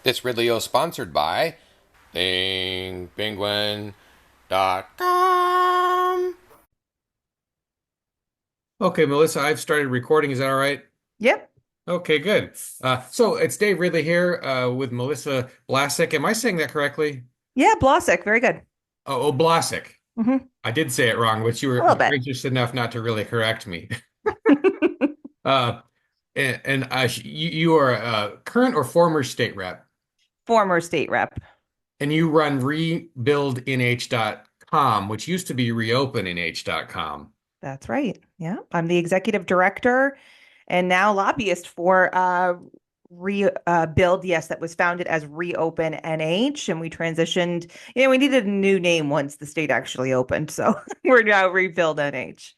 This video is sponsored by thingpenguin.com. Okay, Melissa, I've started recording. Is that all right? Yep. Okay, good. So it's Dave Ridley here with Melissa Blasek. Am I saying that correctly? Yeah, Blasek. Very good. Oh, Blasek. Hmm. I did say it wrong, but you A were little bit. gracious enough not to really correct me. Uh, you are a current or former state rep, Former state rep. and you run rebuildnh.com, which used to be reopenh.com. That's right. Yeah. I'm the executive director and now lobbyist for Rebuild. Yes, that was founded as Reopen NH. And we transitioned, we needed a new name once the state actually opened. So we're now Rebuild NH.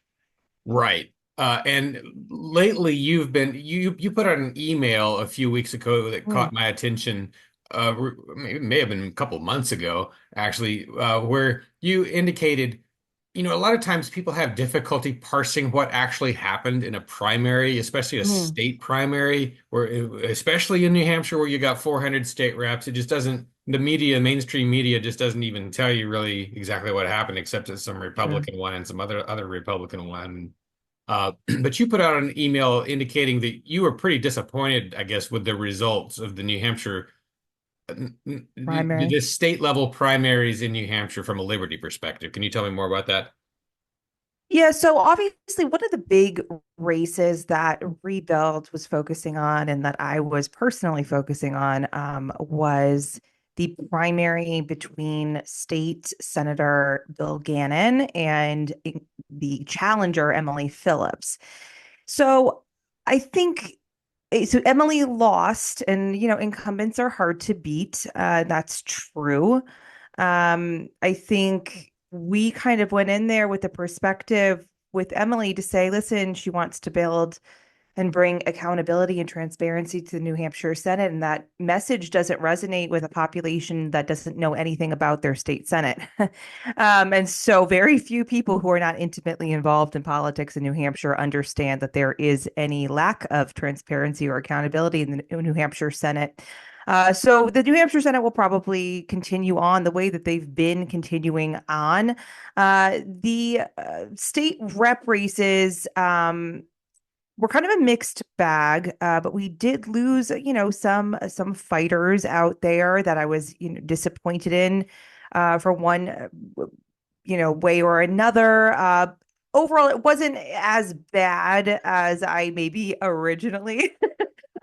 Right. And lately you put out an email a few weeks ago that Mm. caught my attention. It may have been a couple months ago, actually, where you indicated, a lot of times people have difficulty parsing what actually happened in a primary, especially a Mm. state primary, especially in New Hampshire, where you got 400 state reps. It just doesn't, the media, mainstream media just doesn't even tell you really exactly what happened, except it's some Sure. Republican one and some other Republican one. But you put out an email indicating that you were pretty disappointed, I guess, with the results of the New Hampshire, Primary. the state level primaries in New Hampshire from a liberty perspective. Can you tell me more about that? Yeah, so obviously one of the big races that Rebuild was focusing on and that I was personally focusing on was the primary between State Senator Bill Gannon and the challenger Emily Phillips. So I think so Emily lost, and incumbents are hard to beat. That's true. I think we kind of went in there with the perspective with Emily to say, listen, she wants to build and bring accountability and transparency to the New Hampshire Senate. And that message doesn't resonate with a population that doesn't know anything about their state Senate. And so, very few people who are not intimately involved in politics in New Hampshire understand that there is any lack of transparency or accountability in the New Hampshire Senate. So the New Hampshire Senate will probably continue on the way that they've been continuing on. The state rep races, we're kind of a mixed bag, but we did lose, some fighters out there that I was, disappointed in, for one, way or another. Overall, it wasn't as bad as I maybe originally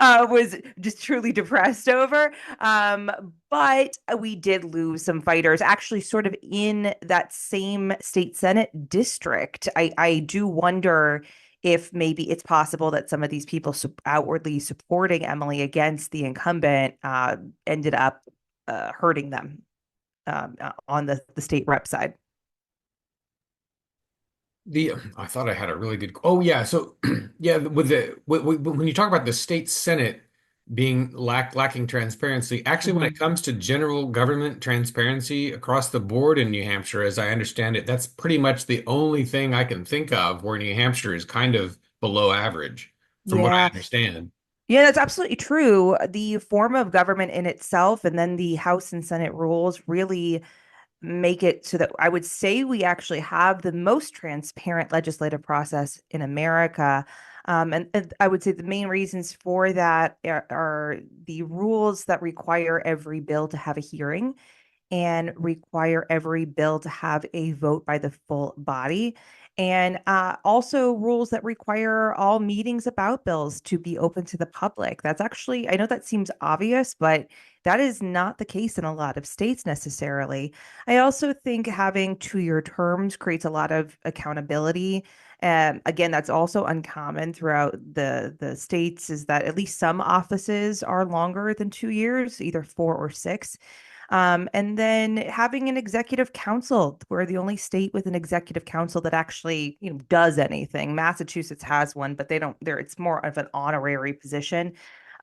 was just truly depressed over. But we did lose some fighters, actually, sort of in that same state Senate district. I do wonder if maybe it's possible that some of these people outwardly supporting Emily against the incumbent ended up hurting them on the state rep side. I thought I had a really good. Oh yeah, so yeah, when you talk about the state senate being lacking transparency, actually, when it Mhm. comes to general government transparency across the board in New Hampshire, as I understand it, that's pretty much the only thing I can think of where New Hampshire is kind of below average, from what I Yeah. understand. Yeah, that's absolutely true. The form of government in itself and then the House and Senate rules really make it so that I would say we actually have the most transparent legislative process in America. And I would say the main reasons for that are the rules that require every bill to have a hearing and require every bill to have a vote by the full body. And also rules that require all meetings about bills to be open to the public. That's actually, I know that seems obvious, but that is not the case in a lot of states necessarily. I also think having 2-year terms creates a lot of accountability. Again, that's also uncommon throughout the states, is that at least some offices are longer than 2 years, either 4 or 6. And then having an executive council. We're the only state with an executive council that actually, does anything. Massachusetts has one, but they don't, there, it's more of an honorary position.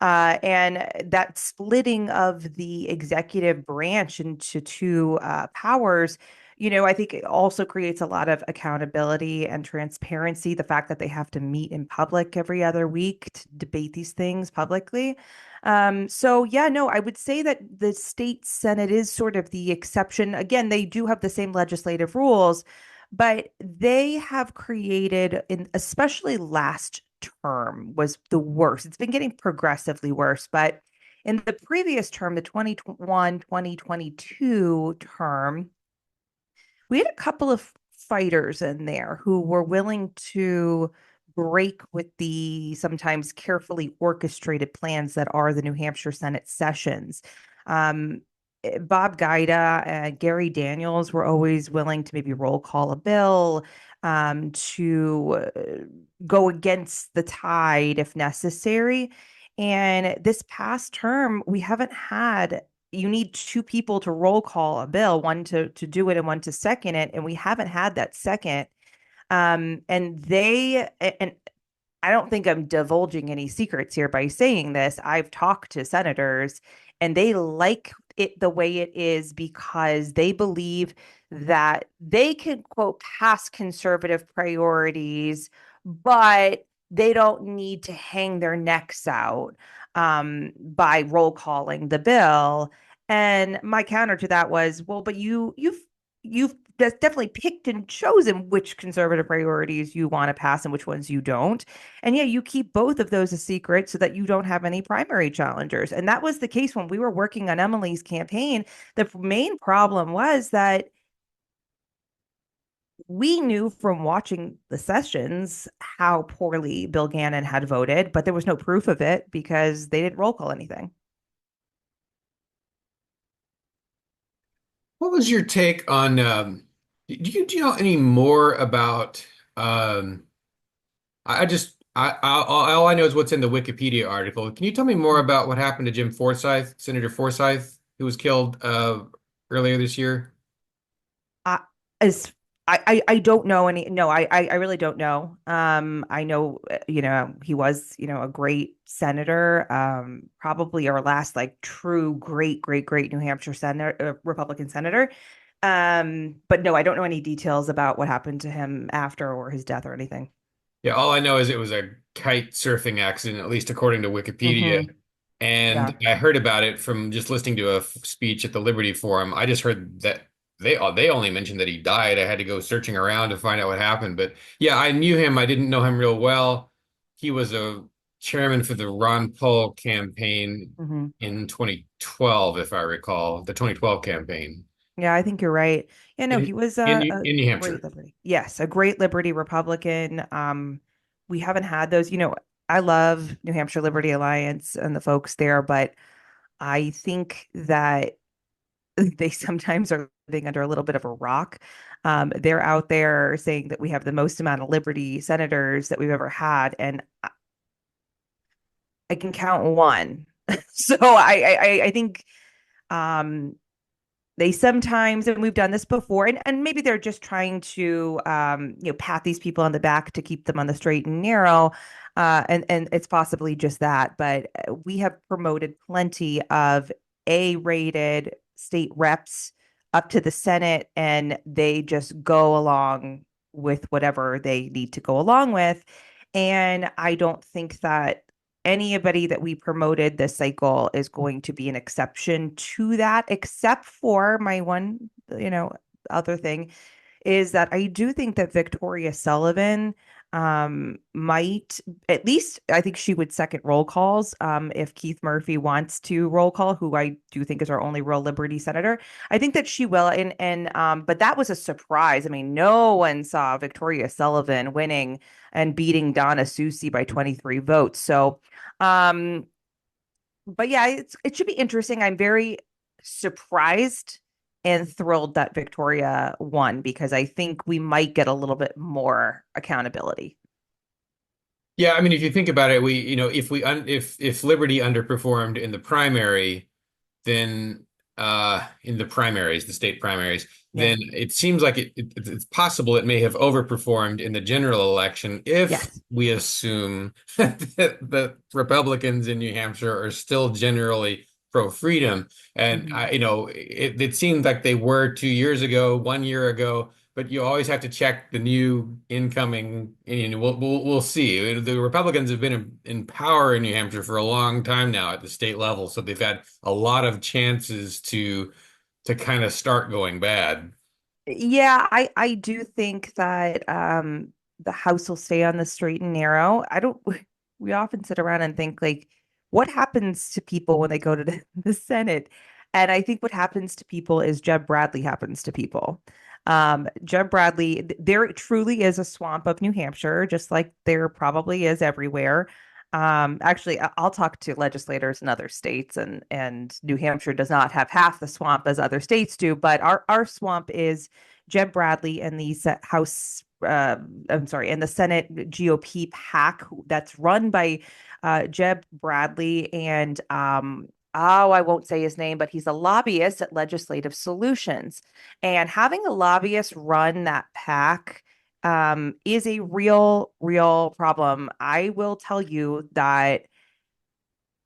And that splitting of the executive branch into two powers, I think it also creates a lot of accountability and transparency. The fact that they have to meet in public every other week to debate these things publicly. So yeah, no, I would say that the state Senate is sort of the exception. Again, they do have the same legislative rules, but they have created, in especially last term was the worst. It's been getting progressively worse, but in the previous term, the 2022 term, we had a couple of fighters in there who were willing to break with the sometimes carefully orchestrated plans that are the New Hampshire Senate sessions. Um, Bob Guida and Gary Daniels were always willing to maybe roll call a bill, to go against the tide if necessary. And this past term, we haven't had, you need two people to roll call a bill, one to do it and one to second it, and we haven't had that second. And I don't think I'm divulging any secrets here by saying this. I've talked to senators and they like it the way it is because they believe that they can, quote, pass conservative priorities, but they don't need to hang their necks out by roll calling the bill. And my counter to that was, well, but you've definitely picked and chosen which conservative priorities you want to pass and which ones you don't. And yeah, you keep both of those a secret so that you don't have any primary challengers. And that was the case when we were working on Emily's campaign. The main problem was that we knew from watching the sessions how poorly Bill Gannon had voted, but there was no proof of it because they didn't roll call anything. What was your take on do you know any more about I just all I know is what's in the Wikipedia article. Can you tell me more about what happened to Jim Forsyth, Senator Forsyth, who was killed earlier this year? Uh, as I don't know any. No, I really don't know. I know, he was, a great senator. Probably our last like true great New Hampshire senator, Republican senator. But no, I don't know any details about what happened to him after or his death or anything. Yeah, all I know is it was a kite surfing accident, at least according to Wikipedia. Hmm. And Yeah. I heard about it from just listening to a speech at the Liberty Forum. I just heard that they only mentioned that he died. I had to go searching around to find out what happened. But yeah, I knew him. I didn't know him real well. He was a chairman for the Ron Paul campaign Hmm. in 2012, if I recall, the 2012 campaign Yeah, I think you're right. Yeah, no, he was a in New great Hampshire. Liberty. Yes, a great Liberty Republican. We haven't had those. I love New Hampshire Liberty Alliance and the folks there, but I think that they sometimes are living under a little bit of a rock. They're out there saying that we have the most amount of Liberty senators that we've ever had, and I can count one. So I think um they sometimes, and we've done this before, and maybe they're just trying to pat these people on the back to keep them on the straight and narrow. And it's possibly just that, but we have promoted plenty of A-rated state reps up to the Senate, and they just go along with whatever they need to go along with. And I don't think that anybody that we promoted this cycle is going to be an exception to that, except for my one, other thing is that I do think that Victoria Sullivan might, at least I think she would second roll calls if Keith Murphy wants to roll call, who I do think is our only real Liberty senator. I think that she will, and but that was a surprise. I mean, no one saw Victoria Sullivan winning and beating Donna Susie by 23 votes. So um but yeah, it should be interesting. I'm very surprised and thrilled that Victoria won because I think we might get a little bit more accountability. Yeah, I mean, if you think about it, if Liberty underperformed in the primary, then in the primaries, the state primaries, Yeah. then it seems like it's possible it may have overperformed in the general election if Yes. we assume that the Republicans in New Hampshire are still generally pro-freedom. And Mhm. it seemed like they were 2 years ago, 1 year ago. but you always have to check the new incoming, and we'll see. The Republicans have been in power in New Hampshire for a long time now at the state level, so they've had a lot of chances to kind of start going bad. Yeah, I do think that the House will stay on the straight and narrow. I don't we often sit around and think like what happens to people when they go to the Senate? And I think what happens to people is Jeb Bradley happens to people. Jeb Bradley, there truly is a swamp of New Hampshire, just like there probably is everywhere. Actually, I'll talk to legislators in other states, and New Hampshire does not have half the swamp as other states do, but our swamp is Jeb Bradley and the House. I'm sorry, and the Senate GOP PAC that's run by Jeb Bradley and oh, I won't say his name, but he's a lobbyist at Legislative Solutions, and having a lobbyist run that PAC is a real problem. I will tell you that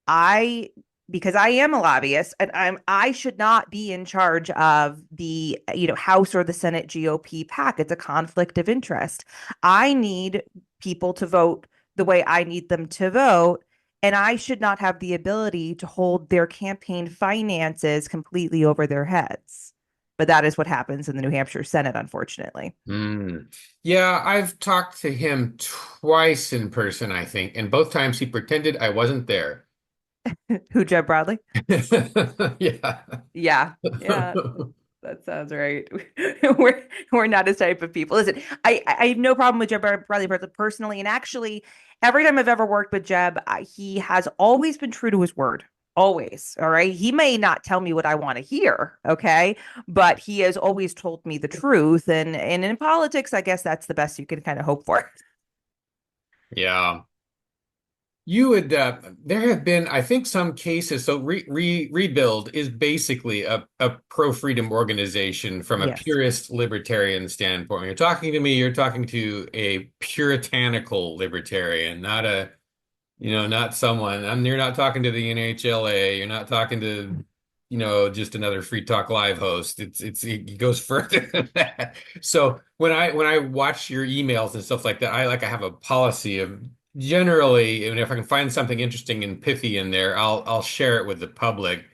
I, because I am a lobbyist and I should not be in charge of the, House or the Senate GOP PAC. It's a conflict of interest. I need people to vote the way I need them to vote. And I should not have the ability to hold their campaign finances completely over their heads. But that is what happens in the New Hampshire Senate, unfortunately. Mm. Yeah, I've talked to him twice in person, I think, and both times he pretended I wasn't there. Who, Jeb Bradley? Yeah. Yeah, yeah, that sounds right. We're not his type of people. Listen, I have no problem with Jeb Bradley personally, and actually, every time I've ever worked with Jeb, he has always been true to his word. Always. All right. He may not tell me what I want to hear. Okay. But he has always told me the truth. And in politics, I guess that's the best you can kind of hope for. Yeah. You would, there have been, I think, some cases. So Rebuild is basically a pro-freedom organization from a Yes. purist libertarian standpoint. When you're talking to me, you're talking to a puritanical libertarian, not a, not someone. You're not talking to the NHLA. You're not talking to, just another Free Talk Live host. It goes further than that. So when I watch your emails and stuff like that, I have a policy of generally, and if I can find something interesting and pithy in there, I'll share it with the public,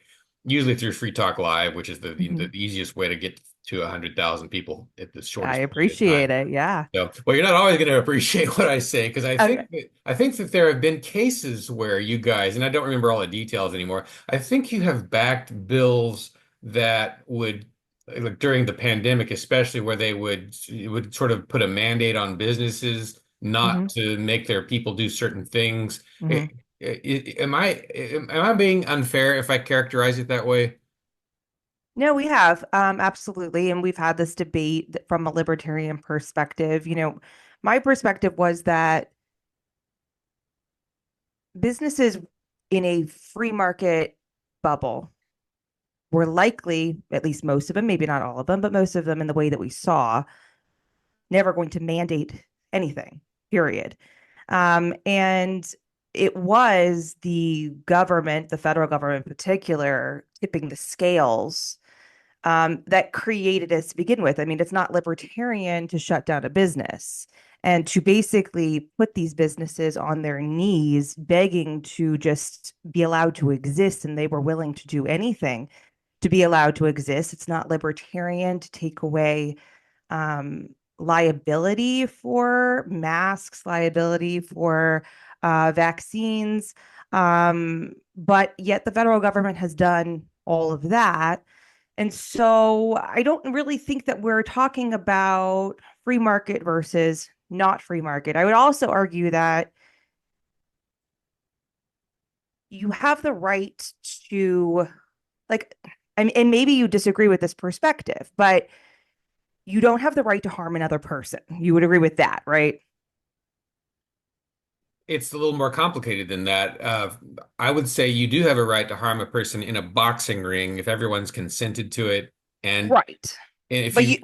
usually through Free Talk Live, which is the Mhm. easiest way to get to 100,000 people at the I shortest period of appreciate time. it. Yeah. So, well, you're not always going to appreciate what I say because Okay. I think that there have been cases where you guys, and I don't remember all the details anymore. I think you have backed bills that would, like during the pandemic, especially where they would sort of put a mandate on businesses not Hmm. to make their people do certain things. Hmm. Am I being unfair if I characterize it that way? No, we have, absolutely. And we've had this debate from a libertarian perspective. My perspective was that businesses in a free market bubble were likely, at least most of them, maybe not all of them, but most of them in the way that we saw, never going to mandate anything, period. And it was the government, the federal government in particular, tipping the scales that created us to begin with. I mean, it's not libertarian to shut down a business and to basically put these businesses on their knees, begging to just be allowed to exist. And they were willing to do anything to be allowed to exist. It's not libertarian to take away liability for masks, liability for vaccines. But yet the federal government has done all of that. And so I don't really think that we're talking about free market versus not free market. I would also argue that you have the right to, like, I mean, and maybe you disagree with this perspective, but you don't have the right to harm another person. You would agree with that, right? It's a little more complicated than that. I would say you do have a right to harm a person in a boxing ring if everyone's consented to it, and Right. and if But you,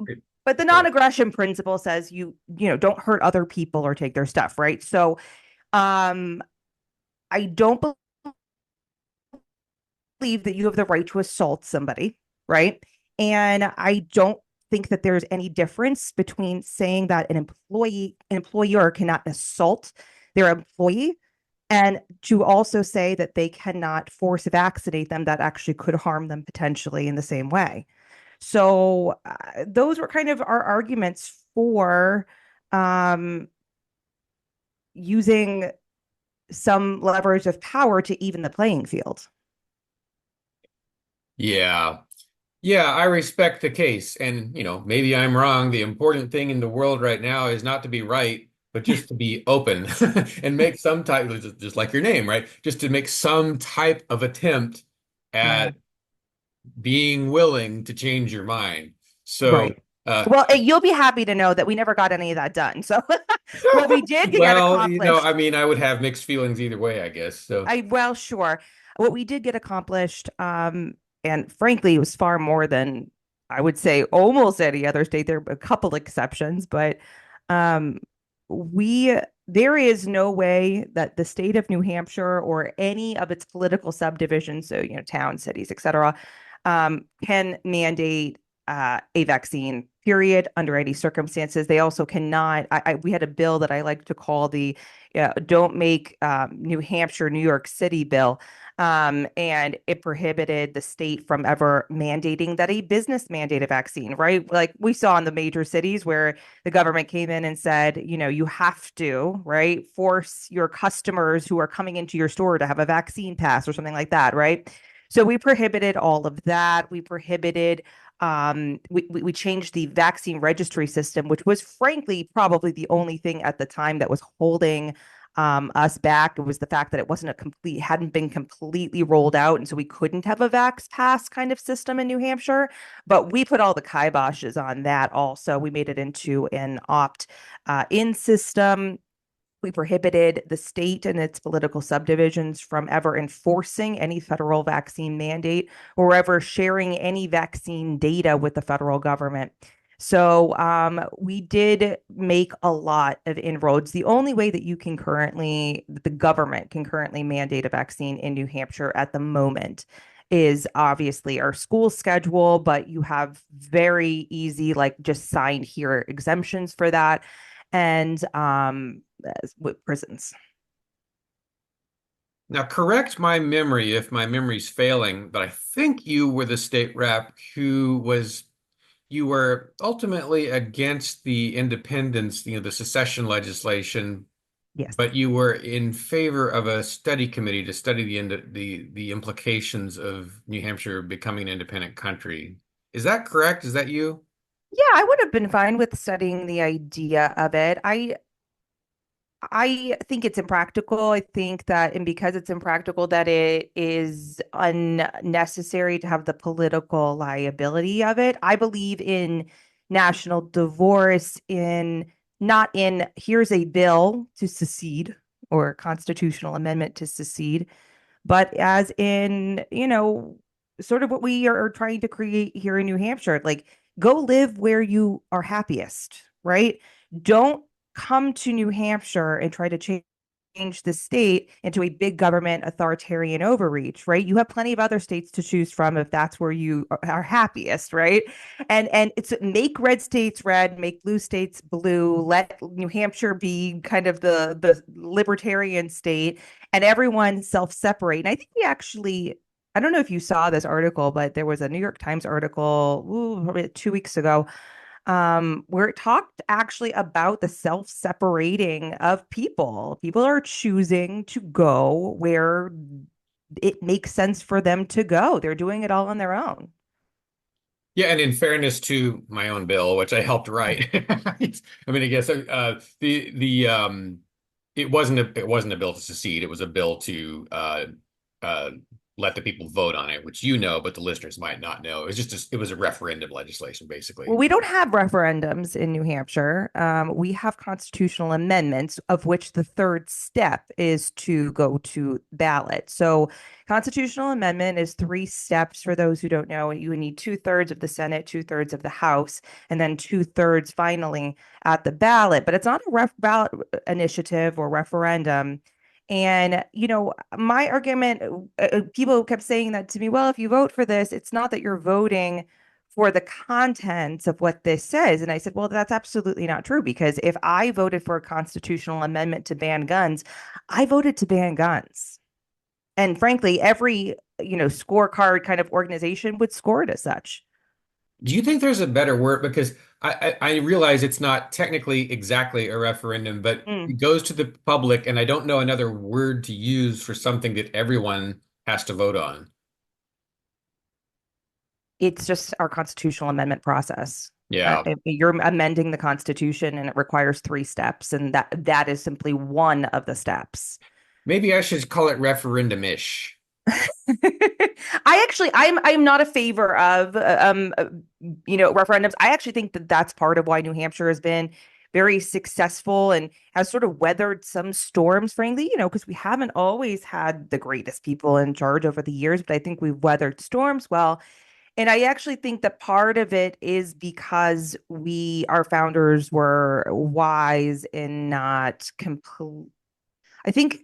but the non-aggression principle says you don't hurt other people or take their stuff, right? So um I don't believe that you have the right to assault somebody, right? And I don't think that there's any difference between saying that an employer cannot assault their employee and to also say that they cannot force vaccinate them that actually could harm them potentially in the same way. So those were kind of our arguments for um, using some leverage of power to even the playing field. Yeah. Yeah, I respect the case. And, maybe I'm wrong. The important thing in the world right now is not to be right, but just to be open and make some type, just like your name, right? Just to make some type of attempt Yeah. at being willing to change your mind. So, Right. uh, Well, you'll be happy to know that we never got any of that done. So what we did get well, accomplished, I would have mixed feelings either way, I guess. So, sure. What we did get accomplished, and frankly, it was far more than I would say almost any other state. There are a couple exceptions, but um, we there is no way that the state of New Hampshire or any of its political subdivisions, so towns, cities, etc., can mandate a vaccine. Period. Under any circumstances, they also cannot. We had a bill that I like to call the "Don't Make New Hampshire New York City" bill. And it prohibited the state from ever mandating that a business mandate a vaccine, right? Like we saw in the major cities where the government came in and said, you have to, right, force your customers who are coming into your store to have a vaccine pass or something like that, right? So we prohibited all of that. We prohibited we changed the vaccine registry system, which was frankly probably the only thing at the time that was holding us back. It was the fact that it wasn't hadn't been completely rolled out. And so we couldn't have a Vax Pass kind of system in New Hampshire. But we put all the kiboshes on that also. We made it into an opt-in system. We prohibited the state and its political subdivisions from ever enforcing any federal vaccine mandate or ever sharing any vaccine data with the federal government. So we did make a lot of inroads. The only way that the government can currently mandate a vaccine in New Hampshire at the moment is obviously our school schedule, but you have very easy, like just sign here exemptions for that. And with prisons. now correct my memory if my memory's failing, but I think you were the state rep you were ultimately against the independence, the secession legislation, Yes. but you were in favor of a study committee to study the implications of New Hampshire becoming an independent country. Is that correct? Is that you? Yeah, I would have been fine with studying the idea of it. I think it's impractical. I think that, and because it's impractical, that it is unnecessary to have the political liability of it. I believe in national divorce, in not in here's a bill to secede or constitutional amendment to secede, but as in, sort of what we are trying to create here in New Hampshire. Like, go live where you are happiest, right? Don't come to New Hampshire and try to change the state into a big government authoritarian overreach, right? You have plenty of other states to choose from if that's where you are happiest, right? And it's make red states red, make blue states blue, let New Hampshire be kind of the libertarian state, and everyone self-separate. And I think we actually, I don't know if you saw this article, but there was a New York Times article probably 2 weeks ago where it talked actually about the self-separating of people. People are choosing to go where it makes sense for them to go. They're doing it all on their own. Yeah, and in fairness to my own bill, which I helped write, I mean, I guess it wasn't a bill to secede. It was a bill to uh, let the people vote on it, which but the listeners might not know. It was a referendum legislation, Well, basically. we don't have referendums in New Hampshire. We have constitutional amendments, of which the third step is to go to ballot. So, constitutional amendment is three steps for those who don't know. You would need two-thirds of the Senate, two-thirds of the House, and then two-thirds finally at the ballot. But it's not a ballot initiative or referendum. And, my argument, people kept saying that to me, well, if you vote for this, it's not that you're voting for the contents of what this says. And I said, well, that's absolutely not true, because if I voted for a constitutional amendment to ban guns, I voted to ban guns. And frankly, every, scorecard kind of organization would score it as such. Do you think there's a better word? Because I realize it's not technically exactly a referendum, but Mm. it goes to the public, and I don't know another word to use for something that everyone has to vote on. It's just our constitutional amendment process. Yeah. You're amending the Constitution, and it requires 3 steps, and that is simply one of the steps. Maybe I should call it referendum-ish. I'm not a favor of referendums. I actually think that that's part of why New Hampshire has been very successful and has sort of weathered some storms, frankly, because we haven't always had the greatest people in charge over the years, but I think we've weathered storms well. And I actually think that part of it is because our founders were wise in not complete. I think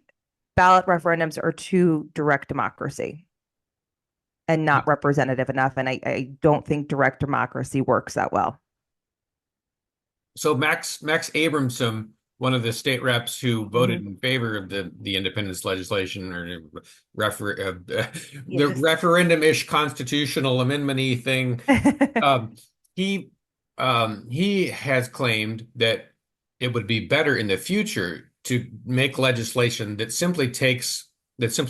ballot referendums are too direct democracy and not representative enough. And I don't think direct democracy works that well. So Max Abramson, one of the state reps who voted in favor of the independence legislation or the referendum-ish constitutional amendment-y thing, he has claimed that it would be better in the future to make legislation that simply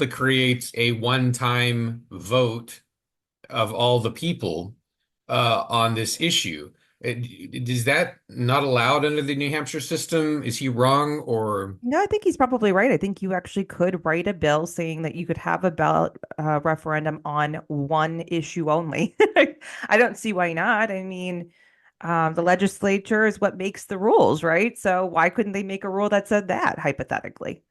creates a one-time vote of all the people on this issue. Is that not allowed under the New Hampshire system? Is he wrong, or? No, I think he's probably right. I think you actually could write a bill saying that you could have a ballot referendum on one issue only. I don't see why not. I mean, the legislature is what makes the rules, right? So why couldn't they make a rule that said that, hypothetically?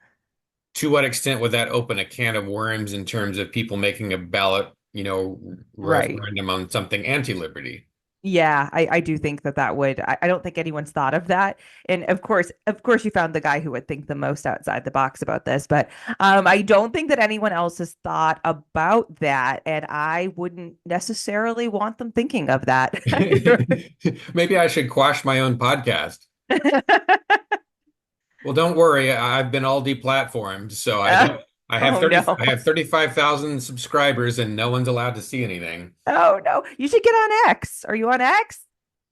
To what extent would that open a can of worms in terms of people making a ballot, Right. referendum on something anti-liberty? Yeah, I do think that would. I don't think anyone's thought of that. And of course, you found the guy who would think the most outside the box about this. But I don't think that anyone else has thought about that. And I wouldn't necessarily want them thinking of that. Maybe I should quash my own podcast. Well, don't worry. I've been all deplatformed, so I have Oh no. I have 35,000 subscribers, and no one's allowed to see anything. Oh no. You should get on X. Are you on X?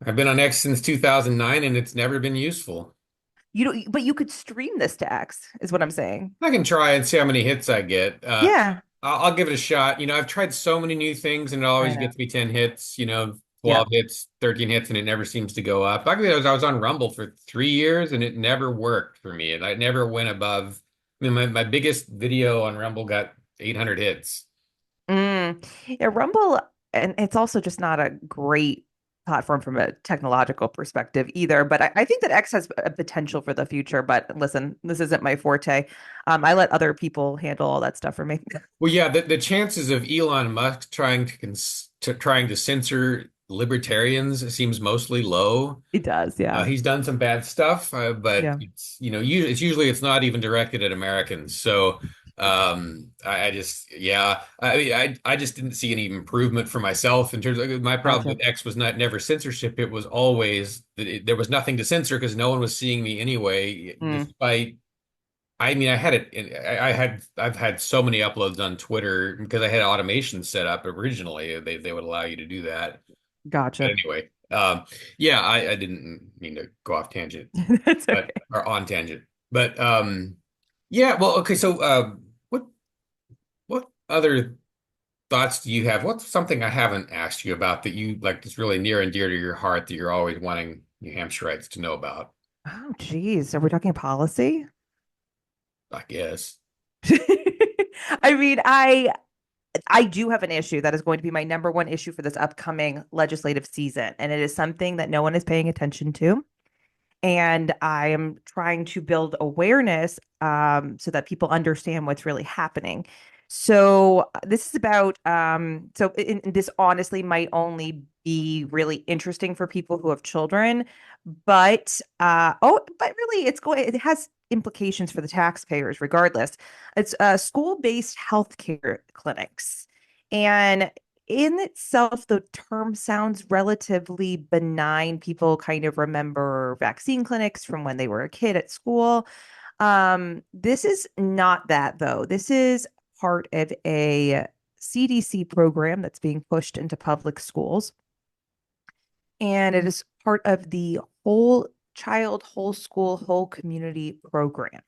I've been on X since 2009, and it's never been useful. You don't, but you could stream this to X, is what I'm saying. I can try and see how many hits I get. Yeah. I'll give it a shot. I've tried so many new things, and it I always know. gets me 10 hits, 12 Yeah. hits, 13 hits, and it never seems to go up. Actually, I was on Rumble for 3 years, and it never worked for me. And I never went above. I mean, my biggest video on Rumble got 800 hits. Yeah, Rumble, and it's also just not a great platform from a technological perspective either. But I think that X has a potential for the future. But listen, this isn't my forte. I let other people handle all that stuff for me. Well, yeah, the chances of Elon Musk trying to censor libertarians seems mostly low. It does, yeah. He's done some bad stuff, but Yeah. it's not even directed at Americans. So I just I mean, I just didn't see any improvement for myself in terms of my problem Gotcha. with X was never censorship. It was always that there was nothing to censor because no one was seeing me anyway, Mm, despite. I mean, I've had so many uploads on Twitter because I had automation set up originally. They would allow you to do that. But gotcha. anyway, I didn't mean to go off tangent, That's okay. or on tangent, but yeah. Well, okay. So, what other thoughts do you have? What's something I haven't asked you about that you like that's really near and dear to your heart that you're always wanting New Hampshireites to know about? Oh, geez. Are we talking policy? I guess. I mean, I do have an issue that is going to be my number one issue for this upcoming legislative season, and it is something that no one is paying attention to. And I am trying to build awareness so that people understand what's really happening. So this is about this honestly might only be really interesting for people who have children, but really it has implications for the taxpayers regardless. It's school-based healthcare clinics. And in itself, the term sounds relatively benign. People kind of remember vaccine clinics from when they were a kid at school. This is not that, though. This is part of a CDC program that's being pushed into public schools. And it is part of the whole child, whole school, whole community program.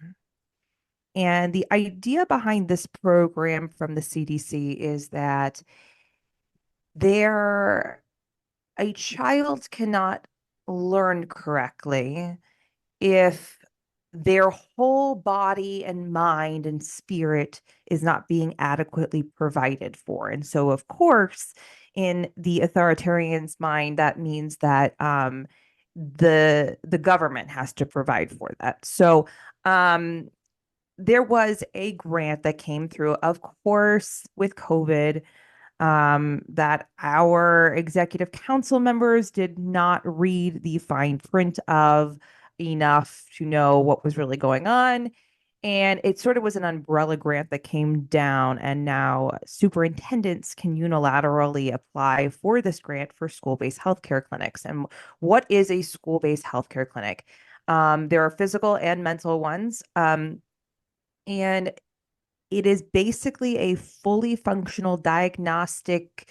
And the idea behind this program from the CDC is that there a child cannot learn correctly if their whole body and mind and spirit is not being adequately provided for. And so, of course, in the authoritarian's mind, that means that the government has to provide for that. So there was a grant that came through, of course, with COVID, that our executive council members did not read the fine print of enough to know what was really going on. And it sort of was an umbrella grant that came down, and now superintendents can unilaterally apply for this grant for school-based healthcare clinics. And what is a school-based healthcare clinic? There are physical and mental ones. And it is basically a fully functional diagnostic,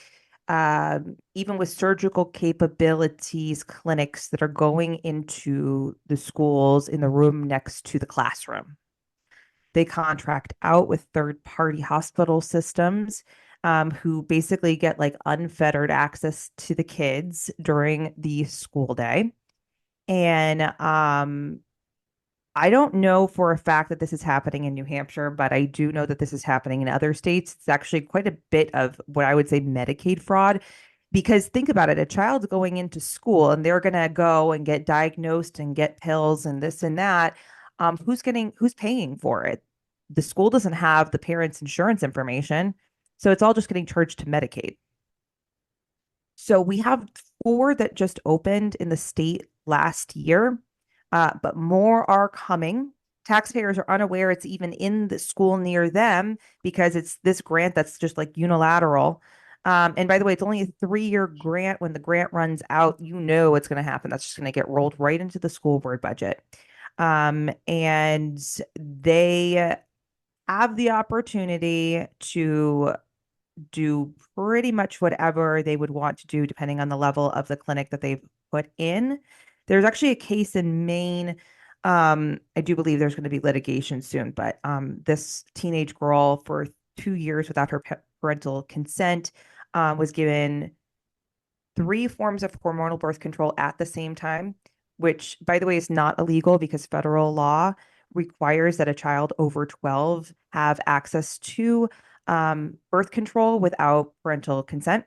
even with surgical capabilities, clinics that are going into the schools in the room next to the classroom. They contract out with third-party hospital systems, who basically get like unfettered access to the kids during the school day. And I don't know for a fact that this is happening in New Hampshire, but I do know that this is happening in other states. It's actually quite a bit of what I would say Medicaid fraud. Because think about it, a child's going into school and they're going to go and get diagnosed and get pills and this and that. Who's paying for it? The school doesn't have the parents' insurance information. So it's all just getting charged to Medicaid. So we have 4 that just opened in the state last year. But more are coming. Taxpayers are unaware it's even in the school near them because it's this grant that's just like unilateral. And by the way, it's only a 3-year grant. When the grant runs out, you know what's going to happen. That's just going to get rolled right into the school board budget. And they have the opportunity to do pretty much whatever they would want to do, depending on the level of the clinic that they've put in. There's actually a case in Maine. I do believe there's going to be litigation soon, but this teenage girl for 2 years without her parental consent was given 3 forms of hormonal birth control at the same time, which, by the way, is not illegal because federal law requires that a child over 12 have access to birth control without parental consent.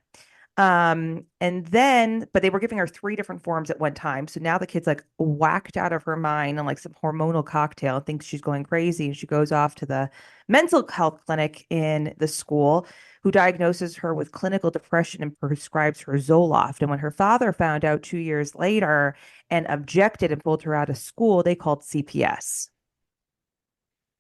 And then, but they were giving her 3 different forms at one time. So now the kid's like whacked out of her mind and like some hormonal cocktail, thinks she's going crazy. And she goes off to the mental health clinic in the school, who diagnoses her with clinical depression and prescribes her Zoloft. And when her father found out 2 years later and objected and pulled her out of school, they called CPS.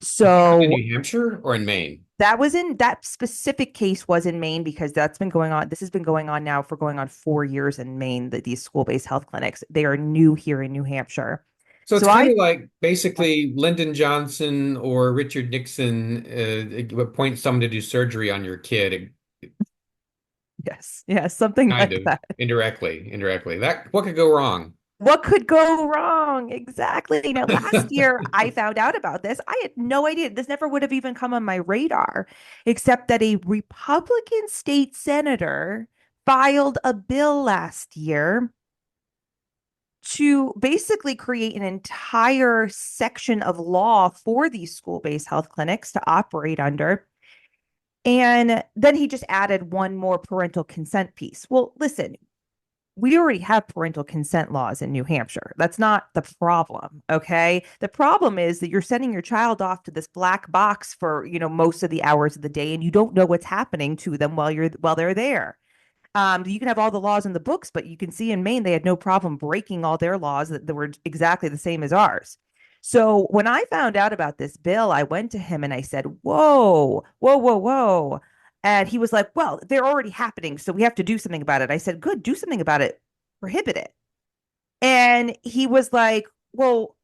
In So New Hampshire or in Maine? that specific case was in Maine because that's been going on. This has been going on now for going on 4 years in Maine, these school-based health clinics. They are new here in New Hampshire. So it's So kind I, of like basically Lyndon Johnson or Richard Nixon appoint someone to do surgery on your kid, yes, something kind like of that. indirectly. That what could go wrong? What could go wrong? Exactly. Now, last year I found out about this. I had no idea. This never would have even come on my radar, except that a Republican state senator filed a bill last year to basically create an entire section of law for these school-based health clinics to operate under. And then he just added one more parental consent piece. Well, listen, we already have parental consent laws in New Hampshire. That's not the problem, okay? The problem is that you're sending your child off to this black box for, most of the hours of the day, and you don't know what's happening to them while they're there. You can have all the laws in the books, but you can see in Maine they had no problem breaking all their laws that were exactly the same as ours. So when I found out about this bill, I went to him and I said, "Whoa, whoa, whoa, whoa." And he was like, well, they're already happening, so we have to do something about it. I said, good, do something about it, prohibit it. And he was like, well,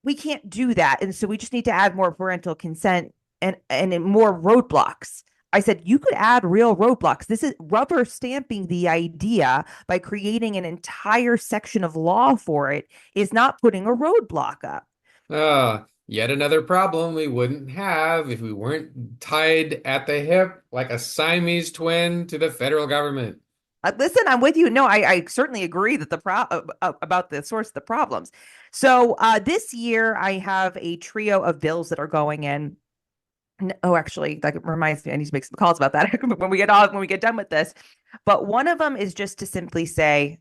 we can't do that. And so we just need to add more parental consent and more roadblocks. I said, you could add real roadblocks. This is rubber stamping the idea by creating an entire section of law for it is not putting a roadblock up. Yet another problem we wouldn't have if we weren't tied at the hip like a Siamese twin to the federal government. Listen, I'm with you. No, I certainly agree that about the source of the problems. So this year I have a trio of bills that are going in. Oh, actually, that reminds me, I need to make some calls about that when we get done with this. But one of them is just to simply say,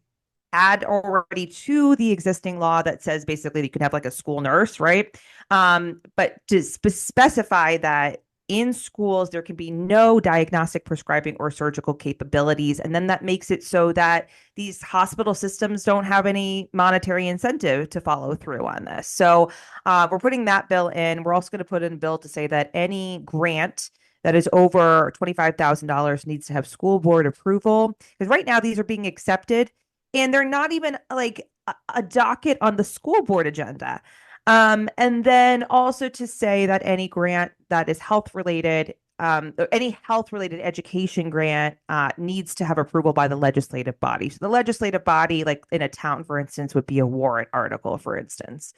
add already to the existing law that says basically you can have like a school nurse, right? But to specify that in schools there can be no diagnostic, prescribing, or surgical capabilities, and then that makes it so that these hospital systems don't have any monetary incentive to follow through on this. So we're putting that bill in. We're also going to put in a bill to say that any grant that is over $25,000 needs to have school board approval, because right now these are being accepted and they're not even like a docket on the school board agenda. And then also to say that any grant that is health related, any health related education grant needs to have approval by the legislative body. So the legislative body, like in a town, for instance, would be a warrant article, for instance.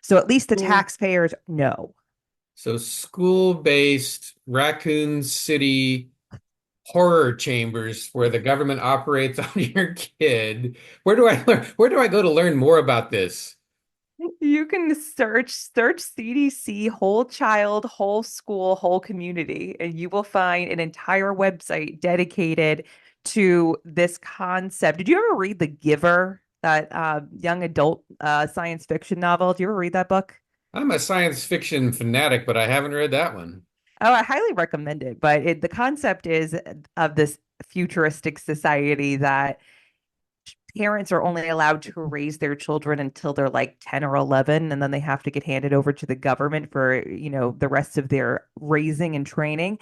So at least the taxpayers know. So school-based Raccoon City horror chambers where the government operates on your kid. Where do I learn? Where do I go to learn more about this? You can search CDC whole child, whole school, whole community, and you will find an entire website dedicated to this concept. Did you ever read The Giver, that young adult science fiction novel? Did you ever read that book? I'm a science fiction fanatic, but I haven't read that one. Oh, I highly recommend it. But the concept is of this futuristic society that parents are only allowed to raise their children until they're like 10 or 11, and then they have to get handed over to the government for, the rest of their raising and training.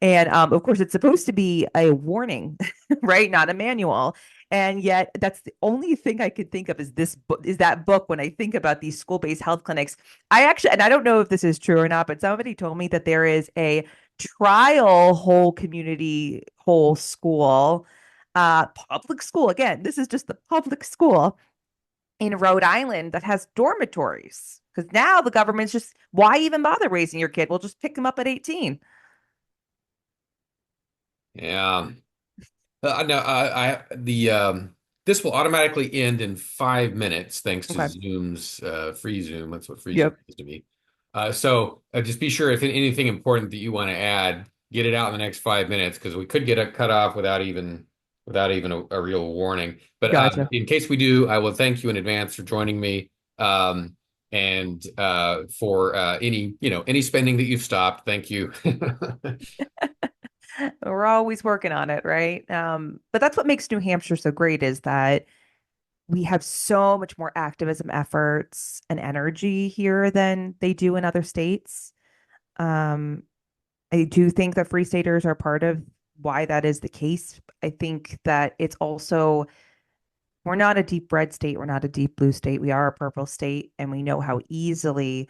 And of course, it's supposed to be a warning, right? Not a manual. And yet, that's the only thing I could think of is this book, is that book when I think about these school-based health clinics. I actually, and I don't know if this is true or not, but somebody told me that there is a trial whole community, whole school, public school. Again, this is just the public school in Rhode Island that has dormitories. Because now the government's just, why even bother raising your kid? We'll just pick them up at 18. Yeah. No, this will automatically end in 5 minutes thanks to Okay. Zoom's free Zoom. That's what free Zoom Yep. is to me. So just be sure if anything important that you want to add, get it out in the next 5 minutes because we could get a cut off without even a real warning. But Gotcha. in case we do, I will thank you in advance for joining me. And for any spending that you've stopped, thank you. We're always working on it, right? But that's what makes New Hampshire so great is that we have so much more activism efforts and energy here than they do in other states. Um, I do think that free staters are part of why that is the case. I think that it's also, we're not a deep red state, we're not a deep blue state, we are a purple state, and we know how easily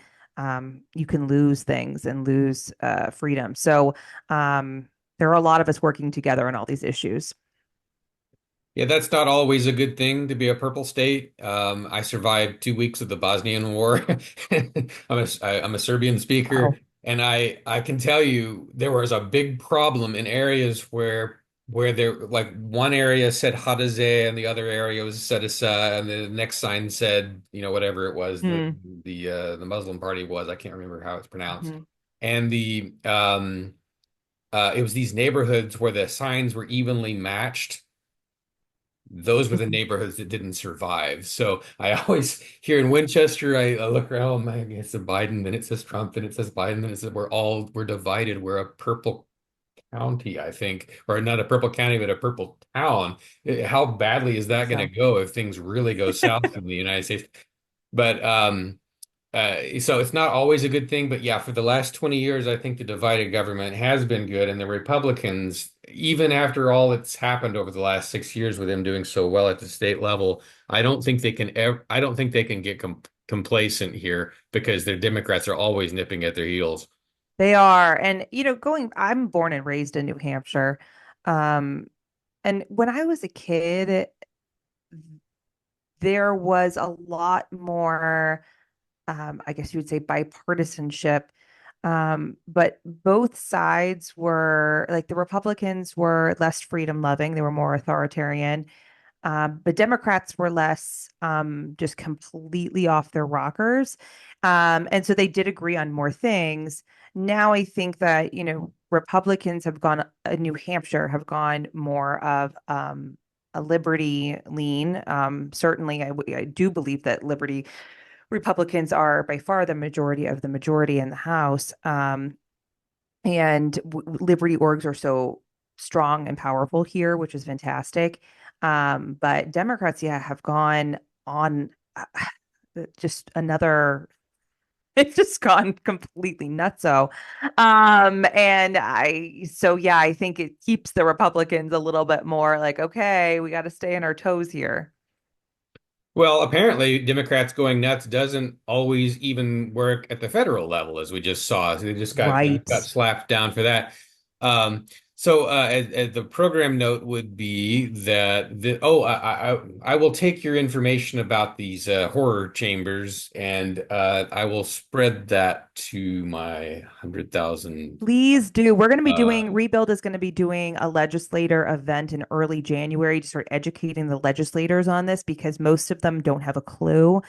you can lose things and lose freedom. So there are a lot of us working together on all these issues. Yeah, that's not always a good thing to be a purple state. I survived 2 weeks of the Bosnian War. I'm a Serbian speaker, Wow. and I can tell you there was a big problem in areas where there like one area said Hadaze and the other area was Sedisa, and the next sign said whatever it was Hmm. the Muslim party was. I can't remember how it's pronounced. Hmm. And it was these neighborhoods where the signs were evenly matched. Those were the neighborhoods that didn't survive. So I always here in Winchester, I look around, oh man, it's a Biden, then it says Trump, then it says Biden, then it says we're divided. We're a purple county, I think, or not a purple county, but a purple town. How badly is that going to So go if things really go south in the United States? But So it's not always a good thing, but yeah, for the last 20 years, I think the divided government has been good, and the Republicans, even after all that's happened over the last 6 years with them doing so well at the state level, I don't think they can get complacent here because their Democrats are always nipping at their heels. They are. And, I'm born and raised in New Hampshire. Um, and when I was a kid, there was a lot more, I guess you would say, bipartisanship. But both sides were like the Republicans were less freedom loving, they were more authoritarian. The Democrats were less just completely off their rockers. And so they did agree on more things. Now I think that, Republicans have gone, New Hampshire have gone more of a liberty lean. Certainly, I do believe that liberty Republicans are by far the majority of the majority in the House. And liberty orgs are so strong and powerful here, which is fantastic. But Democrats, yeah, have gone on just another. It's just gone completely nutso. So I think it keeps the Republicans a little bit more like, okay, we got to stay on our toes here. Well, apparently, Democrats going nuts doesn't always even work at the federal level, as we just saw. So they just Right. got slapped down for that. As the program note would be that I will take your information about these horror chambers and I will spread that to my 100,000. Please do. We're going to be Uh, doing, Rebuild is going to be doing a legislator event in early January to start educating the legislators on this because most of them don't have a clue.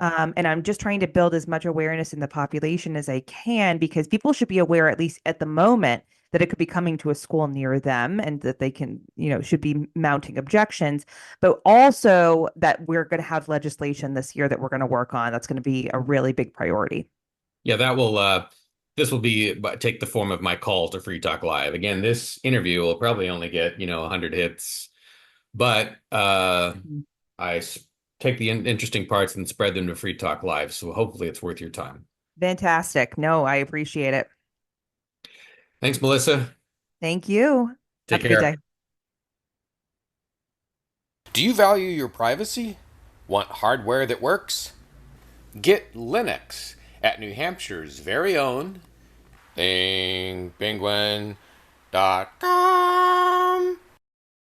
And I'm just trying to build as much awareness in the population as I can because people should be aware, at least at the moment, that it could be coming to a school near them and that they can, should be mounting objections, but also that we're going to have legislation this year that we're going to work on. That's going to be a really big priority. yeah, this will be take the form of my call to Free Talk Live. Again, this interview will probably only get, 100 hits, but I take the interesting parts and spread them to Free Talk Live. So hopefully it's worth your time. Fantastic. No, I appreciate it. Thanks, Melissa. Thank you. Take Have a good care. day. Do you value your privacy? Want hardware that works? Get Linux at New Hampshire's very own thingpenguin.com.